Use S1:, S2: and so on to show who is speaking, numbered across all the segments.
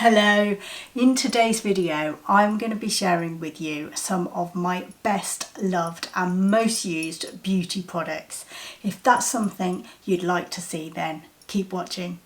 S1: Hello, in today's video I'm going to be sharing with you some of my best loved and most used beauty products. If that's something you'd like to see, then keep watching.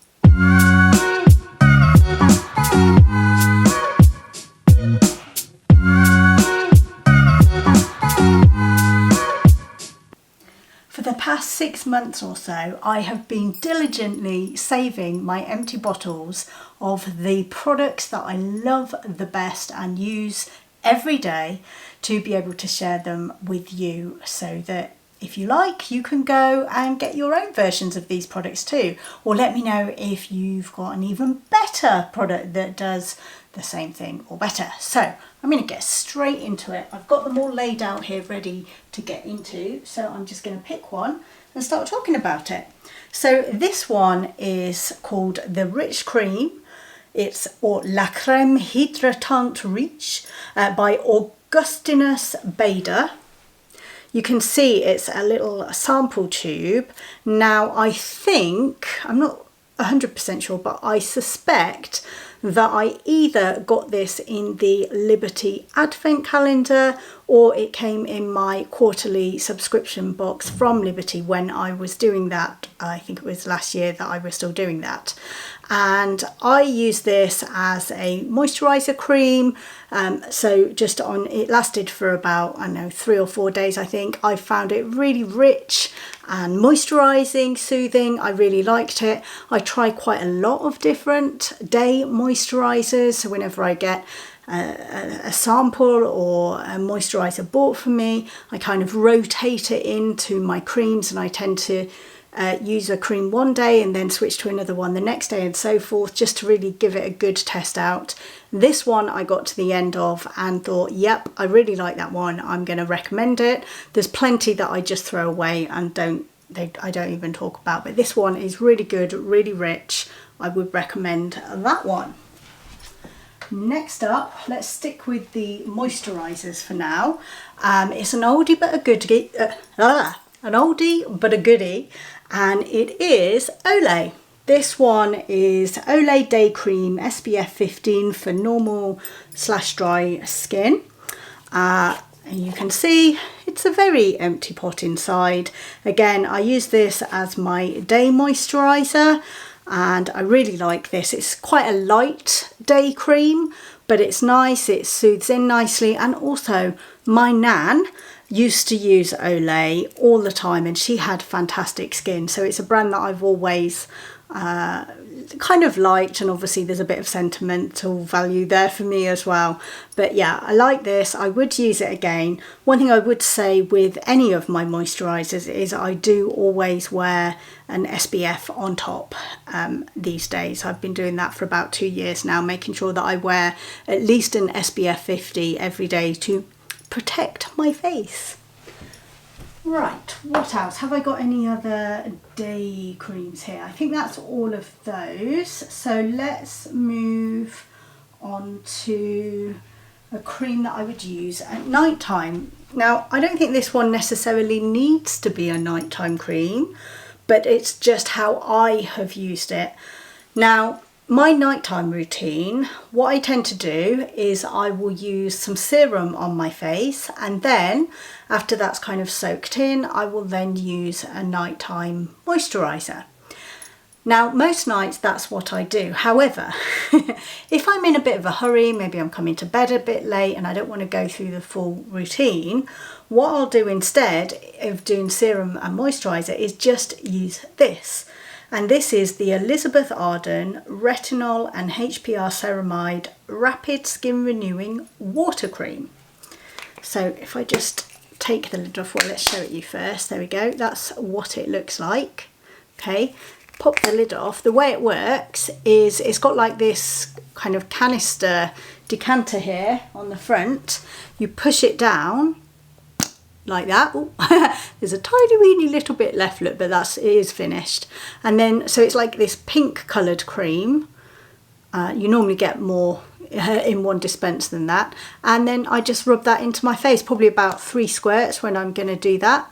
S1: For the past 6 months or so, I have been diligently saving my empty bottles of the products that I love the best and use every day to be able to share them with you, so that if you like, you can go and get your own versions of these products too. Or let me know if you've got an even better product that does the same thing or better. So I'm going to get straight into it. I've got them all laid out here ready to get into, so I'm just going to pick one and start talking about it. So this one is called the Rich Cream. It's or La Crème Hydratante Riche by Augustinus Bader. You can see it's a little sample tube. Now I think, I'm not 100% sure, but I suspect that I either got this in the Liberty Advent calendar or it came in my quarterly subscription box from Liberty when I was doing that. I think it was last year that I was still doing that. And I use this as a moisturiser cream. So just on, it lasted for about, I don't know, 3 or 4 days, I think. I found it really rich and moisturising, soothing. I really liked it. I try quite a lot of different day moisturisers. So whenever I get a sample or a moisturiser bought for me, I kind of rotate it into my creams, and I tend to use a cream one day and then switch to another one the next day and so forth, just to really give it a good test out. This one I got to the end of and thought, yep, I really like that one, I'm going to recommend it. There's plenty that I just throw away and I don't even talk about, but this one is really good, really rich. I would recommend that one. Next up, let's stick with the moisturisers for now. It's an oldie but a goodie, an oldie but a goodie, and it is Olay. This one is Olay Day Cream SPF 15 for normal / dry skin. And you can see it's a very empty pot inside. Again, I use this as my day moisturiser and I really like this. It's quite a light day cream, but it's nice, it soothes in nicely. And also my nan used to use Olay all the time and she had fantastic skin, so it's a brand that I've always kind of liked, and obviously there's a bit of sentimental value there for me as well. But yeah, I like this, I would use it again. One thing I would say with any of my moisturisers is I do always wear an SPF on top these days. I've been doing that for about 2 years now, making sure that I wear at least an SPF 50 every day to protect my face. Right, what else? Have I got any other day creams here? I think that's all of those. So let's move on to a cream that I would use at night time. Now, I don't think this one necessarily needs to be a nighttime cream, but it's just how I have used it. Now, my nighttime routine, what I tend to do is I will use some serum on my face, and then after that's kind of soaked in, I will then use a nighttime moisturiser. Now, most nights that's what I do. However, if I'm in a bit of a hurry, maybe I'm coming to bed a bit late and I don't want to go through the full routine, what I'll do instead of doing serum and moisturiser is just use this. And this is the Elizabeth Arden Retinol and HPR Ceramide Rapid Skin Renewing Water Cream. So if I just take the lid off, well, let's show it you first. There we go. That's what it looks like. Okay, pop the lid off. The way it works is it's got like this kind of canister decanter here on the front. You push it down like that. Ooh, there's a tiny weeny little bit left, look, but it is finished. And then so it's like this pink coloured cream. You normally get more in one dispense than that, and then I just rub that into my face, probably about 3 squirts when I'm going to do that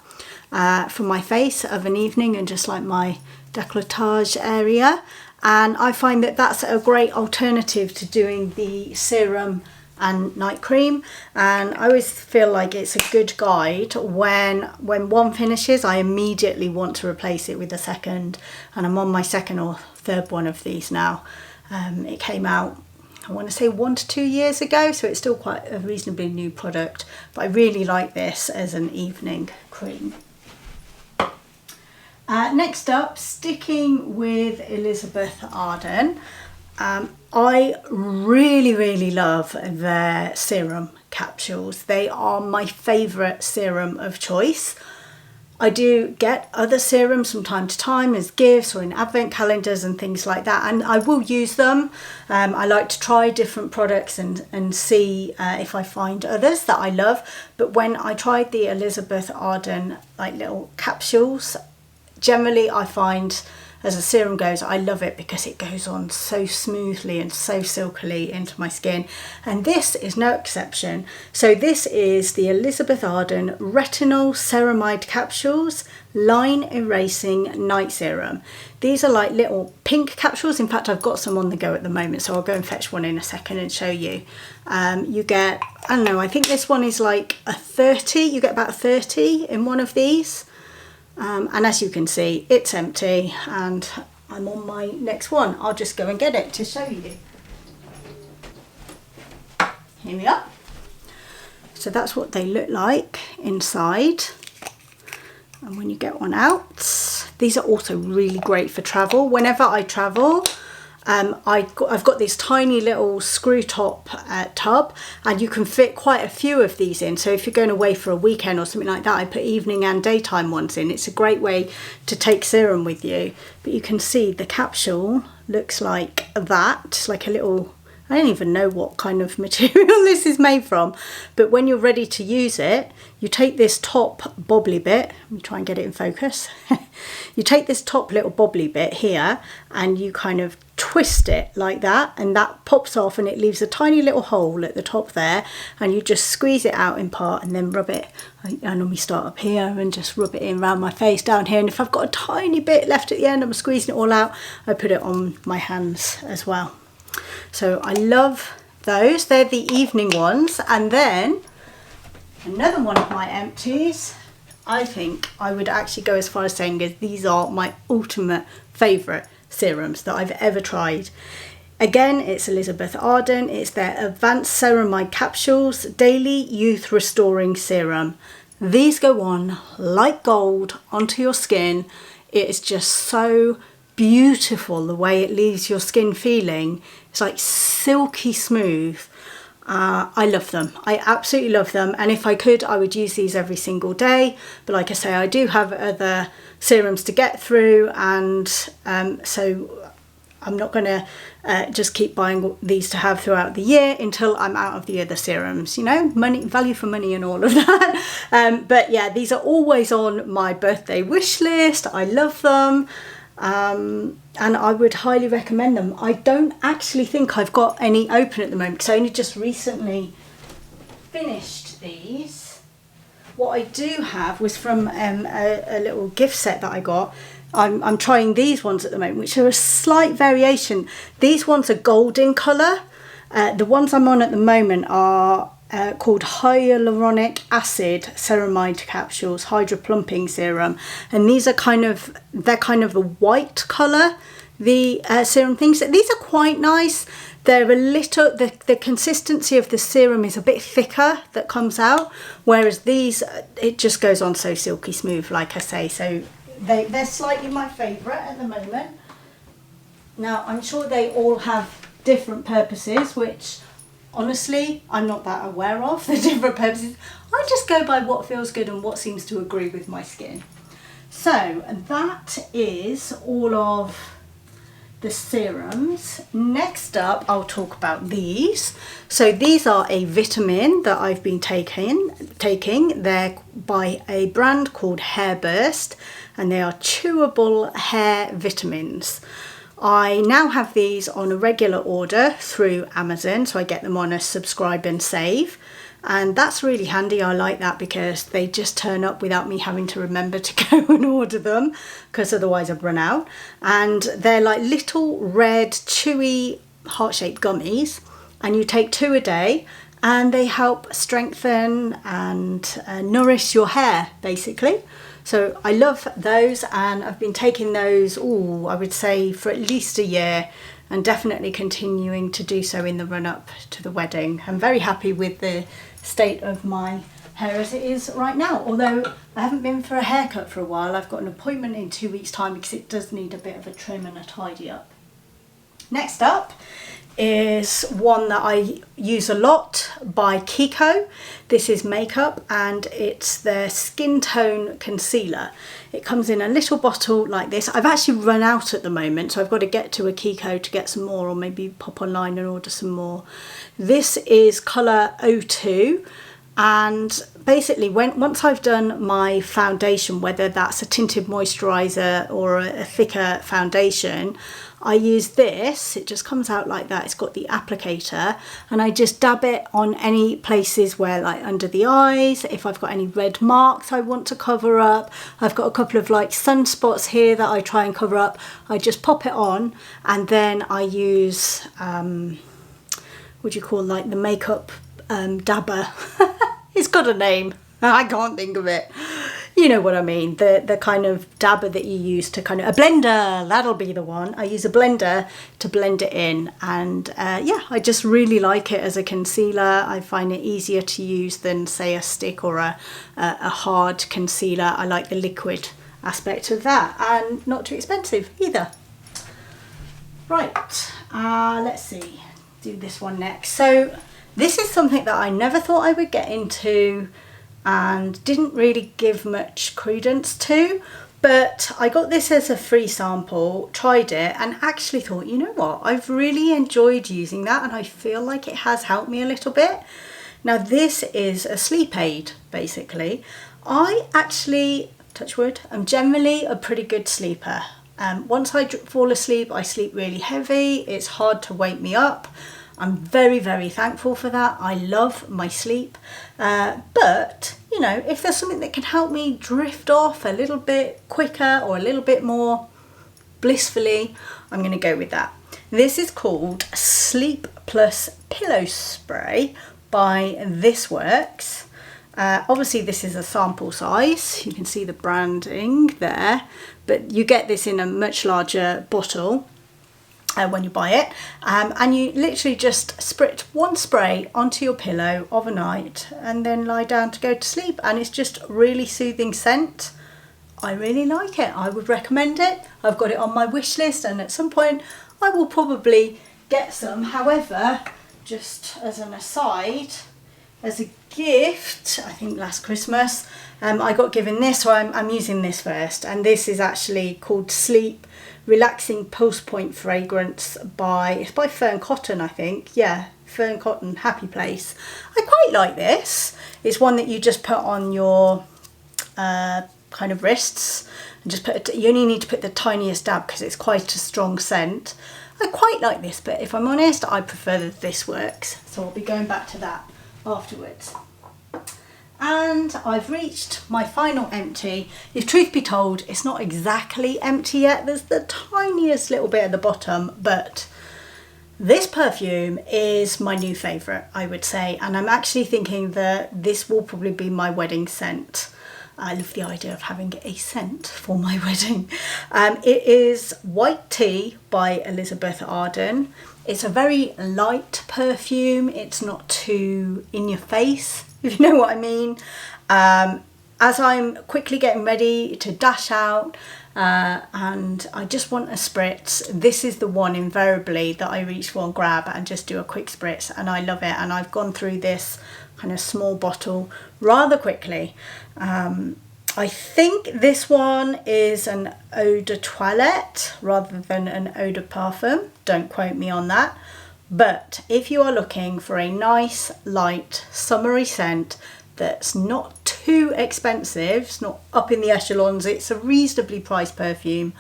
S1: for my face of an evening and just like my décolletage area. and I find that that's a great alternative to doing the serum and night cream. And I always feel like it's a good guide when one finishes, I immediately want to replace it with a second, and I'm on my second or third one of these now. It came out, I want to say 1 to 2 years ago, so it's still quite a reasonably new product, but I really like this as an evening cream. Next up, sticking with Elizabeth Arden, I really love their serum capsules. They are my favourite serum of choice. I do get other serums from time to time as gifts or in advent calendars and things like that, and I will use them. I like to try different products and see if I find others that I love. But when I tried the Elizabeth Arden like little capsules, generally I find, as a serum goes, I love it because it goes on so smoothly and so silkily into my skin, and this is no exception. So this is the Elizabeth Arden Retinol Ceramide Capsules Line Erasing Night Serum. These are like little pink capsules. In fact, I've got some on the go at the moment, so I'll go and fetch one in a second and show you. You get, I don't know, I think this one is like a 30, you get about 30 in one of these. And as you can see, it's empty, and I'm on my next one. I'll just go and get it to show you. Here we are. So that's what they look like inside. And when you get one out, these are also really great for travel. Whenever I travel, I've got this tiny little screw top tub, and you can fit quite a few of these in. So if you're going away for a weekend or something like that, I put evening and daytime ones in. It's a great way to take serum with you. But you can see the capsule looks like that. It's like a little, I don't even know what kind of material this is made from, but when you're ready to use it, you take this top bobbly bit. Let me try and get it in focus. You take this top little bobbly bit here and you kind of twist it like that, and that pops off and it leaves a tiny little hole at the top there, and you just squeeze it out in part and then rub it. I normally start up here and just rub it in around my face down here, and if I've got a tiny bit left at the end, I'm squeezing it all out, I put it on my hands as well. So I love those. They're the evening ones. And then another one of my empties, I think I would actually go as far as saying is these are my ultimate favourite serums that I've ever tried. Again, it's Elizabeth Arden. It's their Advanced Ceramide Capsules Daily Youth Restoring Serum. These go on like gold onto your skin. It is just so beautiful the way it leaves your skin feeling. It's like silky smooth. I love them. I absolutely love them, and if I could, I would use these every single day. But like I say, I do have other serums to get through, and so I'm not going to just keep buying these to have throughout the year until I'm out of the other serums, you know, money, value for money and all of that. But yeah, these are always on my birthday wish list. I love them. And I would highly recommend them. I don't actually think I've got any open at the moment because I only just recently finished these. What I do have was from a little gift set that I got. I'm trying these ones at the moment, which are a slight variation. These ones are gold in colour. The ones I'm on at the moment are called hyaluronic acid ceramide capsules, hydroplumping serum, and these are they're kind of a white colour, the serum things. These are quite nice. They're a little, the consistency of the serum is a bit thicker that comes out, whereas these, it just goes on so silky smooth, like I say. So they're slightly my favourite at the moment. Now I'm sure they all have different purposes, which honestly, I'm not that aware of the different purposes. I just go by what feels good and what seems to agree with my skin. So that is all of the serums. Next up, I'll talk about these. So these are a vitamin that I've been taking. They're by a brand called Hairburst, and they are chewable hair vitamins. I now have these on a regular order through Amazon, so I get them on a subscribe and save. and that's really handy. I like that because they just turn up without me having to remember to go and order them, because otherwise I'd run out. And they're like little red chewy heart-shaped gummies, and you take 2 a day, and they help strengthen and nourish your hair basically. So I love those, and I've been taking those, I would say for at least a year, and definitely continuing to do so in the run-up to the wedding. I'm very happy with the state of my hair as it is right now, although I haven't been for a haircut for a while. I've got an appointment in 2 weeks' time because it does need a bit of a trim and a tidy up. Next up is one that I use a lot by Kiko. This is makeup, and it's their skin tone concealer. It comes in a little bottle like this. I've actually run out at the moment, so I've got to get to a Kiko to get some more, or maybe pop online and order some more. This is colour 02, and basically once I've done my foundation, whether that's a tinted moisturiser or a thicker foundation, I use this. It just comes out like that. It's got the applicator, and I just dab it on any places where, like under the eyes, if I've got any red marks I want to cover up. I've got a couple of like sunspots here that I try and cover up. I just pop it on, and then I use what do you call, like the makeup dabber. It's got a name, I can't think of it. You know what I mean, the kind of dabber that you use to kind of, a blender, that'll be the one. I use a blender to blend it in, and yeah, I just really like it as a concealer. I find it easier to use than say a stick or a hard concealer. I like the liquid aspect of that, and not too expensive either. Right, let's see, do this one next. So this is something that I never thought I would get into and didn't really give much credence to, but I got this as a free sample, tried it, and actually thought, you know what, I've really enjoyed using that, and I feel like it has helped me a little bit. Now this is a sleep aid basically. I actually, touch wood, I'm generally a pretty good sleeper. Once I fall asleep, I sleep really heavy. It's hard to wake me up. I'm very, very thankful for that. I love my sleep. But, you know, if there's something that can help me drift off a little bit quicker or a little bit more blissfully, I'm going to go with that. This is called Sleep Plus Pillow Spray by This Works. Obviously this is a sample size. You can see the branding there, but you get this in a much larger bottle when you buy it, and you literally just sprit one spray onto your pillow overnight and then lie down to go to sleep, and it's just really soothing scent. I really like it. I would recommend it. I've got it on my wish list, and at some point I will probably get some. However, just as an aside, as a gift, I think last Christmas, I got given this, so I'm using this first, and this is actually called Sleep Relaxing Pulse Point Fragrance it's by Fern Cotton, I think. Yeah, Fern Cotton, Happy Place. I quite like this. It's one that you just put on your kind of wrists, and just you only need to put the tiniest dab because it's quite a strong scent. I quite like this, but if I'm honest, I prefer that This Works, so I'll be going back to that afterwards. And I've reached my final empty. If truth be told, it's not exactly empty yet. There's the tiniest little bit at the bottom, but this perfume is my new favourite, I would say, and I'm actually thinking that this will probably be my wedding scent. I love the idea of having a scent for my wedding. It is White Tea by Elizabeth Arden. It's a very light perfume. It's not too in your face, if you know what I mean. As I'm quickly getting ready to dash out and I just want a spritz, this is the one invariably that I reach for and grab and just do a quick spritz, and I love it. And I've gone through this kind of small bottle rather quickly. I think this one is an eau de toilette rather than an eau de parfum. Don't quote me on that. But if you are looking for a nice, light, summery scent that's not too expensive, it's not up in the echelons, it's a reasonably priced perfume,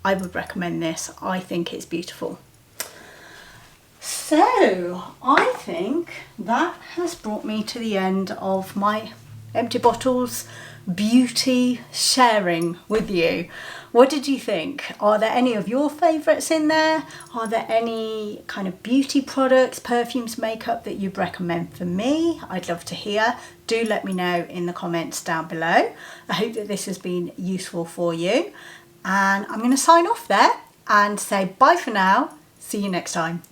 S1: I would recommend this. I think it's beautiful. So I think that has brought me to the end of my empty bottles beauty sharing with you. What did you think? Are there any of your favourites in there? Are there any kind of beauty products, perfumes, makeup that you'd recommend for me? I'd love to hear. Do let me know in the comments down below. I hope that this has been useful for you. And I'm going to sign off there and say bye for now. See you next time.